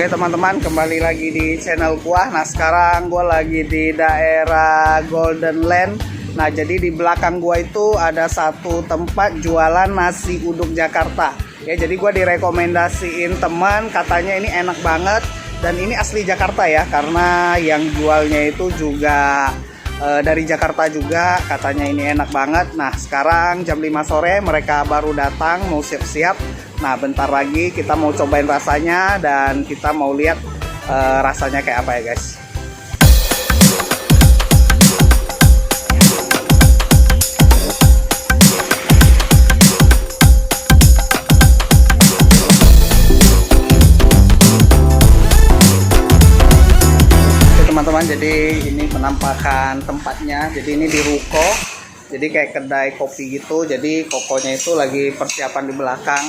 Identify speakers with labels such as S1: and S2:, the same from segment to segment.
S1: Oke teman-teman, kembali lagi di channel gua. Nah sekarang gua lagi di daerah Golden Land. Nah jadi di belakang gua itu ada satu tempat jualan nasi uduk Jakarta. Ya jadi gua direkomendasiin teman, katanya ini enak banget dan ini asli Jakarta ya, karena yang jualnya itu juga dari Jakarta juga, katanya ini enak banget. Nah sekarang jam 5 sore mereka baru datang, mau siap-siap. Nah bentar lagi kita mau cobain rasanya dan kita mau lihat rasanya kayak apa ya guys. Teman-teman, jadi ini penampakan tempatnya. Jadi ini di ruko, jadi kayak kedai kopi gitu. Jadi kokonya itu lagi persiapan di belakang,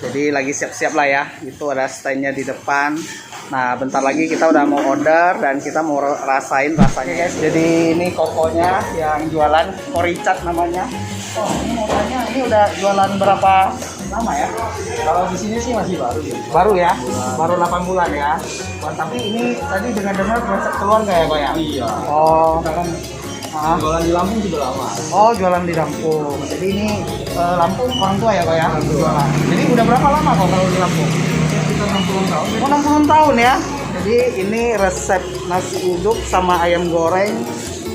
S1: jadi lagi siap-siap lah ya. Itu ada standnya di depan. Nah bentar lagi kita udah mau order dan kita mau rasain rasanya guys. Jadi ini kokonya yang jualan, Koricat namanya. Oh ini mau tanya, ini udah jualan berapa lama ya?
S2: Kalau di sini sih masih baru ya.
S1: Baru ya? Baru 8 bulan ya. Wah, tapi ini tadi dengar-dengar resep keluarga ya Pak ya?
S2: Iya.
S1: Oh,
S2: Kita kan jualan di Lampung juga lama.
S1: oh jualan di Lampung. Jadi ini Lampung orang tua ya Pak ya? Jualan. Jadi udah berapa lama kok kalau di Lampung?
S2: Sekitar 60 tahun.
S1: Oh 60 tahun ya? Jadi ini resep nasi uduk sama ayam goreng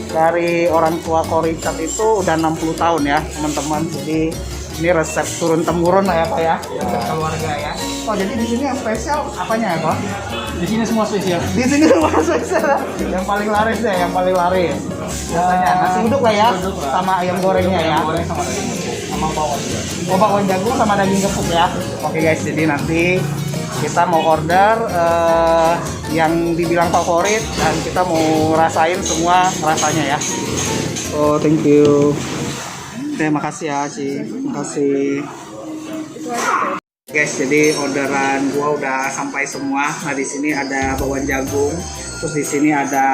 S1: dari orang tua Koricat itu udah 60 tahun ya teman-teman. Jadi ini resep turun temurun lah ya Pak ya, resep keluarga ya. Oh jadi di sini yang spesial apanya ya Pak?
S2: Di sini semua spesial.
S1: Di sini semua spesial. Yang paling laris deh, yang paling laris. Biasanya nasi uduk lah ya,
S2: uduk lah.
S1: sama ayam gorengnya ya.
S2: Goreng sama daging sama bawang juga.
S1: Oh bakwan jagung sama daging gepuk ya. Oke guys, jadi nanti kita mau order yang dibilang favorit dan kita mau rasain semua rasanya ya. Oh thank you. Terima kasih ya Ci, makasih. Guys, jadi orderan gua udah sampai semua. Nah di sini ada bakwan jagung, terus di sini ada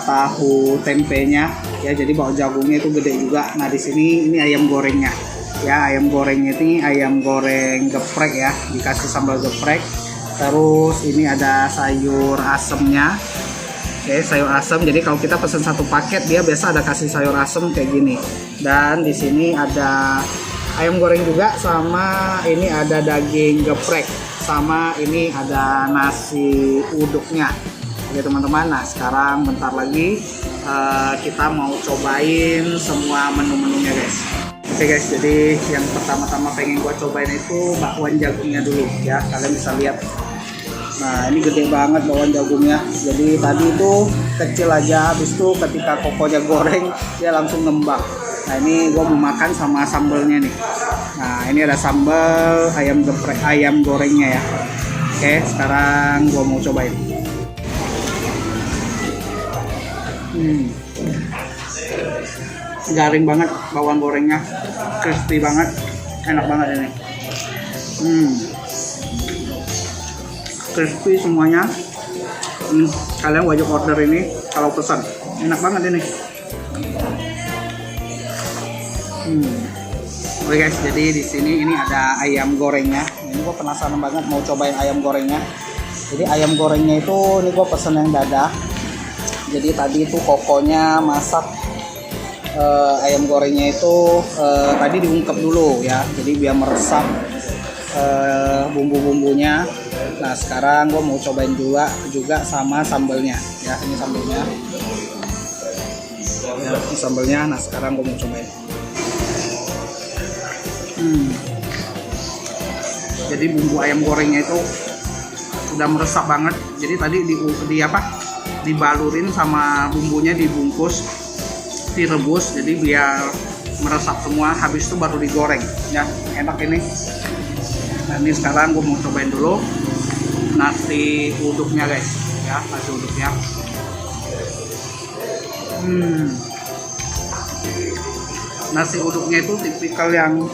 S1: tahu tempenya. Ya jadi bakwan jagungnya itu gede juga. Nah di sini ini ayam gorengnya. Ya ayam gorengnya ini ayam goreng geprek ya, dikasih sambal geprek. Terus ini ada sayur asemnya. Oke, sayur asem. Jadi kalau kita pesen satu paket, dia biasa ada kasih sayur asem kayak gini. Dan di sini ada ayam goreng juga, sama ini ada daging geprek, sama ini ada nasi uduknya. Oke teman-teman, nah sekarang bentar lagi kita mau cobain semua menu-menunya guys. Oke guys, jadi yang pertama-tama pengen gua cobain itu bakwan jagungnya dulu ya. Kalian bisa lihat. Nah ini gede banget bakwan jagungnya. Jadi tadi itu kecil aja, habis itu ketika kokonya goreng dia langsung ngembang. Nah ini gue mau makan sama sambelnya nih. Nah ini ada sambal ayam geprek, ayam gorengnya ya. Oke sekarang gue mau cobain. Garing banget bawang gorengnya, crispy banget, enak banget ini. Crispy semuanya. Kalian wajib order ini kalau pesan, enak banget ini. Oke guys, jadi di sini ini ada ayam gorengnya. Ini gue penasaran banget mau cobain ayam gorengnya. Jadi ayam gorengnya itu ini gue pesen yang dada. Jadi tadi itu kokonya masak ayam gorengnya itu tadi diungkep dulu ya. Jadi biar meresap bumbu-bumbunya. Nah sekarang gue mau cobain juga sama sambelnya ya. Ini sambelnya ya, ini sambelnya. Nah sekarang gue mau cobain. Jadi bumbu ayam gorengnya itu udah meresap banget. Jadi tadi dibalurin sama bumbunya, dibungkus, direbus, jadi biar meresap semua. Habis itu baru digoreng ya, enak ini. Nah ini sekarang gue mau cobain dulu nasi uduknya guys ya, nasi uduknya. Nasi uduknya itu tipikal yang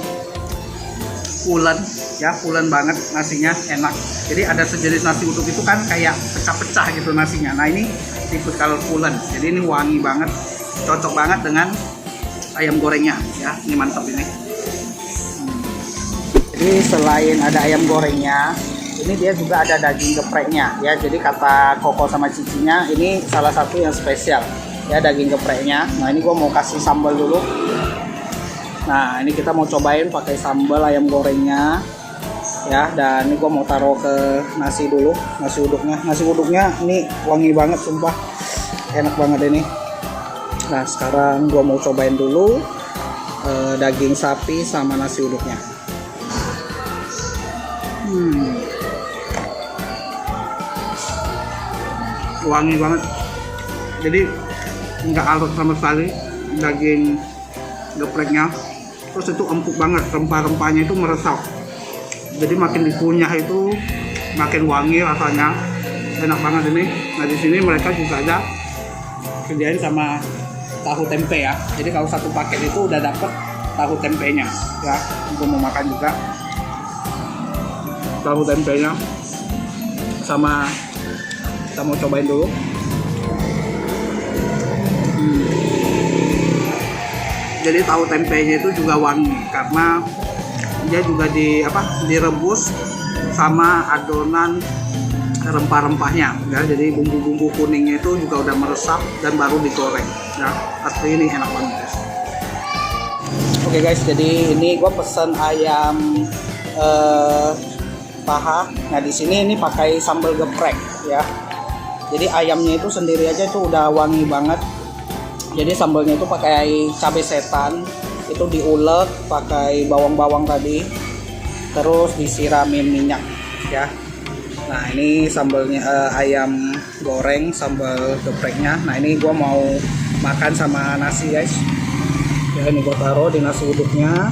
S1: pulen ya, pulen banget nasinya, enak. Jadi ada sejenis nasi uduk itu kan kayak pecah-pecah gitu nasinya. Nah ini tipikal pulen, jadi ini wangi banget, cocok banget dengan ayam gorengnya ya. Ini mantap ini. Jadi selain ada ayam gorengnya, ini dia juga ada daging gepreknya ya. Jadi kata Koko sama cicinya ini salah satu yang spesial ya, daging gepreknya. Nah ini gue mau kasih sambal dulu. Nah ini kita mau cobain pakai sambal ayam gorengnya ya, dan ini gue mau taruh ke nasi dulu, nasi uduknya ini wangi banget sumpah, enak banget ini. Nah sekarang gue mau cobain dulu daging sapi sama nasi uduknya. Wangi banget, jadi nggak alot sama sekali daging gepreknya. Terus itu empuk banget, rempah-rempahnya itu meresap, jadi makin dikunyah itu makin wangi rasanya, enak banget ini. Nah di sini mereka juga ada sediain sama tahu tempe ya, jadi kalau satu paket itu udah dapet tahu tempenya ya. Gue mau makan juga tahu tempenya, sama kita mau cobain dulu. Jadi tahu tempenya itu juga wangi karena dia juga direbus sama adonan rempah-rempahnya ya. Jadi bumbu-bumbu kuningnya itu juga udah meresap dan baru digoreng ya. Asli ini enak banget guys. Oke guys, jadi ini gue pesen ayam paha. Nah di sini ini pakai sambal geprek ya. Jadi ayamnya itu sendiri aja itu udah wangi banget. Jadi sambalnya itu pakai cabai setan, itu diulek pakai bawang-bawang tadi, terus disiramin minyak ya. Nah ini sambalnya ayam goreng sambal gepreknya. Nah ini gue mau makan sama nasi guys ya, ini gue taruh di nasi uduknya.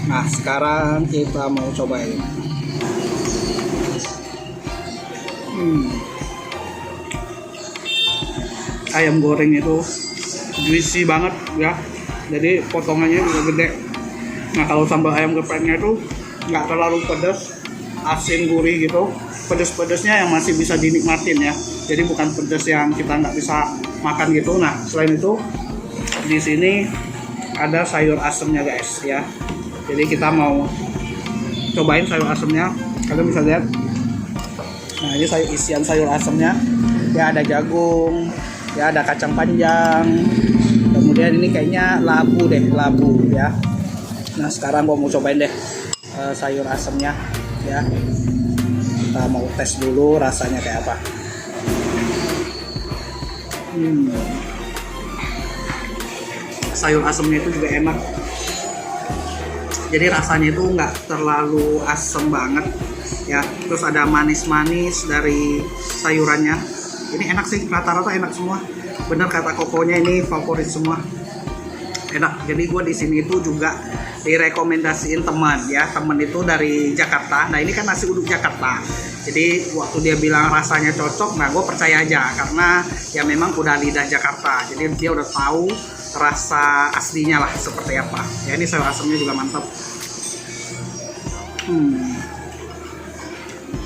S1: Nah sekarang kita mau cobain. Ayam goreng itu juicy banget ya, jadi potongannya juga gede. Nah kalau sambal ayam gepreknya itu nggak terlalu pedas, asin gurih gitu, pedas-pedasnya yang masih bisa dinikmatin ya, jadi bukan pedas yang kita nggak bisa makan gitu. Nah selain itu di sini ada sayur asemnya guys ya, jadi kita mau cobain sayur asemnya. Kalian bisa lihat, nah ini isian sayur asemnya ya, ada jagung ya, ada kacang panjang, kemudian ini kayaknya labu ya. Nah sekarang gua mau cobain deh sayur asemnya ya, kita mau tes dulu rasanya kayak apa. Sayur asemnya itu juga enak, jadi rasanya itu nggak terlalu asem banget ya, terus ada manis-manis dari sayurannya. Ini enak sih, rata-rata enak semua. Bener kata Kokonya, ini favorit semua. Enak. Jadi gue di sini itu juga direkomendasiin teman ya. Temen itu dari Jakarta. Nah ini kan nasi uduk Jakarta. Jadi waktu dia bilang rasanya cocok, nah gue percaya aja karena ya memang udah lidah Jakarta. Jadi dia udah tahu rasa aslinya lah seperti apa. Ya ini sayur asemnya juga mantap.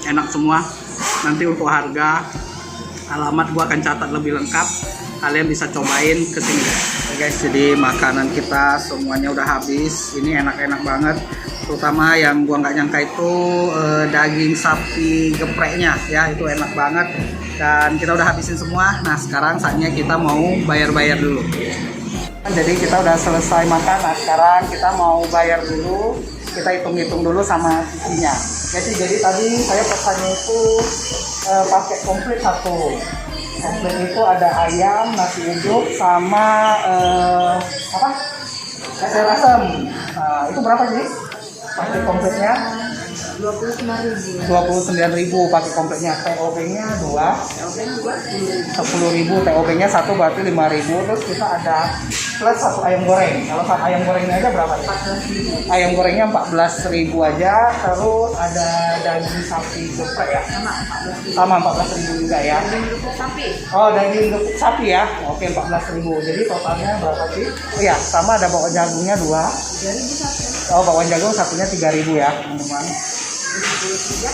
S1: Enak semua. Nanti untuk harga, alamat gua akan catat lebih lengkap, kalian bisa cobain kesini guys. Jadi makanan kita semuanya udah habis, ini enak-enak banget, terutama yang gua nggak nyangka itu daging sapi gepreknya ya, itu enak banget dan kita udah habisin semua. Nah sekarang saatnya kita mau bayar-bayar dulu. Jadi kita udah selesai makan, nah sekarang kita mau bayar dulu, kita hitung-hitung dulu sama cicinya. Jadi tadi saya pesannya itu paket komplit satu. Komplit itu ada ayam, nasi uduk, sama sayur asem. Nah, itu berapa sih? Paket komplitnya? 29.000 paket komplitnya. TOP-nya 2. 10.000. TOP-nya 1 berarti 5.000. Terus kita ada plus satu ayam goreng. Kalau satu ayam gorengnya aja berapa? 14.000. Ayam gorengnya 14.000 aja. Terus ada daging sapi geprek ya. Sama 14.000 juga ya. Oh, daging gepuk sapi ya. Oke, 14.000. Jadi totalnya berapa sih? Oh ya, sama ada bawang jagungnya 2. Oh, bawang jagung satunya 3.000 ya, teman-teman.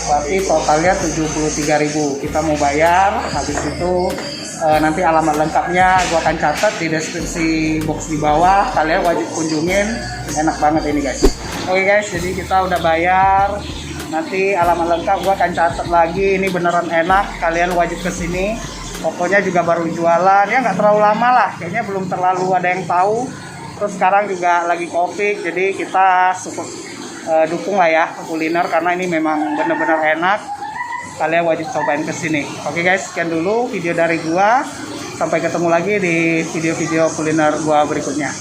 S1: Berarti totalnya 73.000. Kita mau bayar, habis itu nanti alamat lengkapnya gua akan catat di deskripsi box di bawah, kalian wajib kunjungin, enak banget ini guys. Oke guys, jadi kita udah bayar Nanti alamat lengkap gua akan catat lagi. Ini beneran enak, kalian wajib kesini. Pokoknya juga baru jualan, ya nggak terlalu lama lah. Kayaknya belum terlalu ada yang tahu. Terus sekarang juga lagi Covid, jadi kita support, dukung lah ya kuliner karena ini memang bener-bener enak. Kalian wajib cobain kesini. Oke guys, sekian dulu video dari gua. Sampai ketemu lagi di video-video kuliner gua berikutnya.